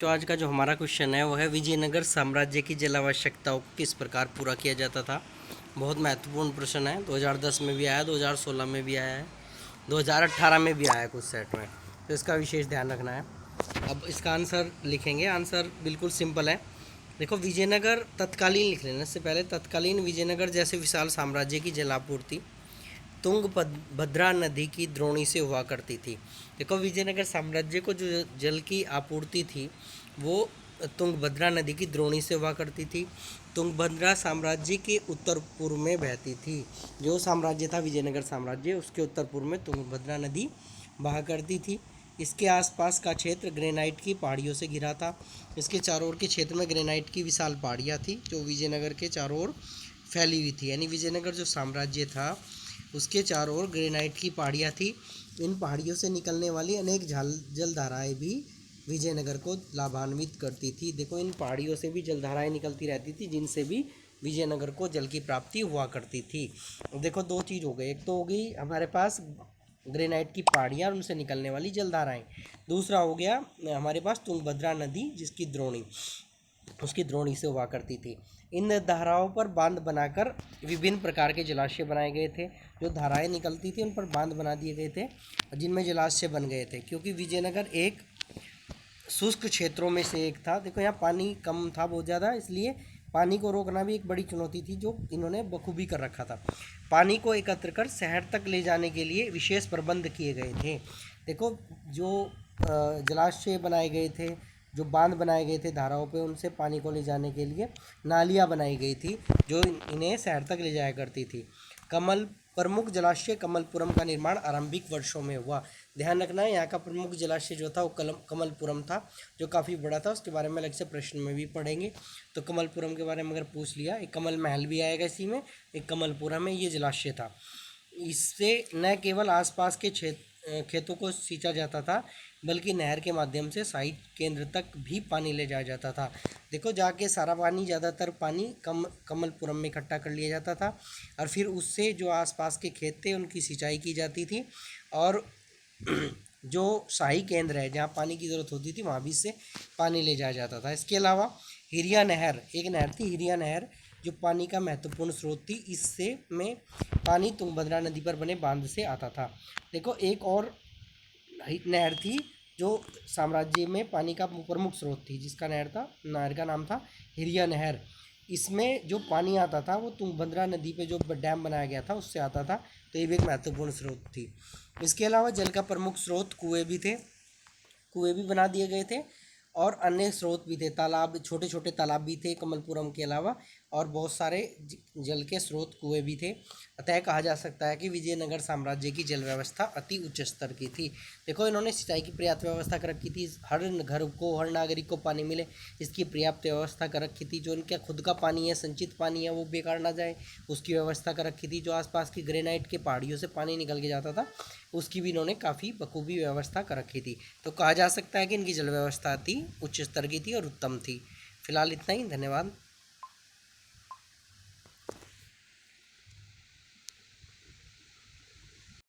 तो आज का जो हमारा क्वेश्चन है वो है विजयनगर साम्राज्य की जल आवश्यकताओं को किस प्रकार पूरा किया जाता था। बहुत महत्वपूर्ण प्रश्न है। 2010 में भी आया, 2016 में भी आया है, 2018 में भी आया है कुछ सेट में, तो इसका विशेष ध्यान रखना है। अब इसका आंसर लिखेंगे। आंसर बिल्कुल सिंपल है। देखो, विजयनगर तत्कालीन लिख लेना। इससे पहले तत्कालीन विजयनगर जैसे विशाल साम्राज्य की जलापूर्ति तुंगभद्रा नदी की द्रोणी से हुआ करती थी। देखो, विजयनगर साम्राज्य को जो जल की आपूर्ति थी वो तुंगभद्रा नदी की द्रोणी से हुआ करती थी। तुंगभद्रा साम्राज्य के उत्तर पूर्व में बहती थी। जो साम्राज्य था विजयनगर साम्राज्य, उसके उत्तर पूर्व में तुंगभद्रा नदी बहा करती थी। इसके आसपास का क्षेत्र ग्रेनाइट की पहाड़ियों से घिरा था। इसके चारों ओर के क्षेत्र में ग्रेनाइट की विशाल पहाड़ियाँ थी जो विजयनगर के चारों ओर फैली हुई थी। यानी विजयनगर जो साम्राज्य था उसके चारों ओर ग्रेनाइट की पहाड़ियाँ थी। इन पहाड़ियों से निकलने वाली अनेक जलधाराएँ भी विजयनगर को लाभान्वित करती थी। देखो, इन पहाड़ियों से भी जलधाराएँ निकलती रहती थी जिनसे भी विजयनगर को जल की प्राप्ति हुआ करती थी। देखो, दो चीज़ हो गई। एक तो हो गई हमारे पास ग्रेनाइट की पहाड़ियाँ और उनसे निकलने वाली जलधाराएँ। दूसरा हो गया हमारे पास तुंगभद्रा नदी जिसकी द्रोणी उसकी द्रोणी से हुआ करती थी। इन धाराओं पर बांध बनाकर विभिन्न प्रकार के जलाशय बनाए गए थे। जो धाराएं निकलती थी उन पर बांध बना दिए गए थे जिनमें जलाशय बन गए थे। क्योंकि विजयनगर एक शुष्क क्षेत्रों में से एक था। देखो, यहाँ पानी कम था बहुत ज़्यादा, इसलिए पानी को रोकना भी एक बड़ी चुनौती थी जो इन्होंने बखूबी कर रखा था। पानी को एकत्र कर शहर तक ले जाने के लिए विशेष प्रबंध किए गए थे। देखो, जो जलाशय बनाए गए थे, जो बांध बनाए गए थे धाराओं पे, उनसे पानी को ले जाने के लिए नालियाँ बनाई गई थी जो इन्हें शहर तक ले जाया करती थी। कमल प्रमुख जलाशय कमलपुरम का निर्माण आरंभिक वर्षों में हुआ। ध्यान रखना है, यहाँ का प्रमुख जलाशय जो था वो कमलपुरम था, जो काफ़ी बड़ा था। उसके बारे में अलग से प्रश्न में भी पढ़ेंगे। तो कमलपुरम के बारे में अगर पूछ लिया, एक कमल महल भी आएगा इसी में, एक कमलपुरम में ये जलाशय था। इससे न केवल आसपास के खेतों को सींचा जाता था बल्कि नहर के माध्यम से साइट केंद्र तक भी पानी ले जाया जाता था। देखो, जाके सारा पानी, ज़्यादातर पानी कमलपुरम में इकट्ठा कर लिया जाता था और फिर उससे जो आसपास के खेत थे उनकी सिंचाई की जाती थी। और जो शाही केंद्र है जहाँ पानी की ज़रूरत होती थी वहाँ भी इससे पानी ले जाया जाता था। इसके अलावा हिरिया नहर, एक नहर थी हिरिया नहर, जो पानी का महत्वपूर्ण स्रोत थी। इससे में पानी तुंगभद्रा नदी पर बने बांध से आता था। देखो, एक और नहर थी जो साम्राज्य में पानी का प्रमुख स्रोत थी, जिसका नहर का नाम था हिरिया नहर। इसमें जो पानी आता था वो तुंगभद्रा नदी पे जो डैम बनाया गया था उससे आता था। तो ये भी एक महत्वपूर्ण स्रोत थी। इसके अलावा जल का प्रमुख स्रोत कुएँ भी थे, कुएँ भी बना दिए गए थे और अन्य स्रोत भी थे। तालाब, छोटे छोटे तालाब भी थे कमलपुरम के अलावा, और बहुत सारे जल के स्रोत, कुएँ भी थे। अतः कहा जा सकता है कि विजयनगर साम्राज्य की जल व्यवस्था अति उच्च स्तर की थी। देखो, इन्होंने सिंचाई की पर्याप्त व्यवस्था कर रखी थी। हर घर को, हर नागरिक को पानी मिले, इसकी पर्याप्त व्यवस्था कर रखी थी। जो इनका खुद का पानी है, संचित पानी है, वो बेकार ना जाए, उसकी व्यवस्था कर रखी थी। जो आसपास की ग्रेनाइट के पहाड़ियों से पानी निकल के जाता था उसकी भी इन्होंने काफ़ी बखूबी व्यवस्था कर रखी थी। तो कहा जा सकता है कि इनकी जल व्यवस्था थी उच्च स्तर की थी और उत्तम थी। फिलहाल इतना ही। धन्यवाद।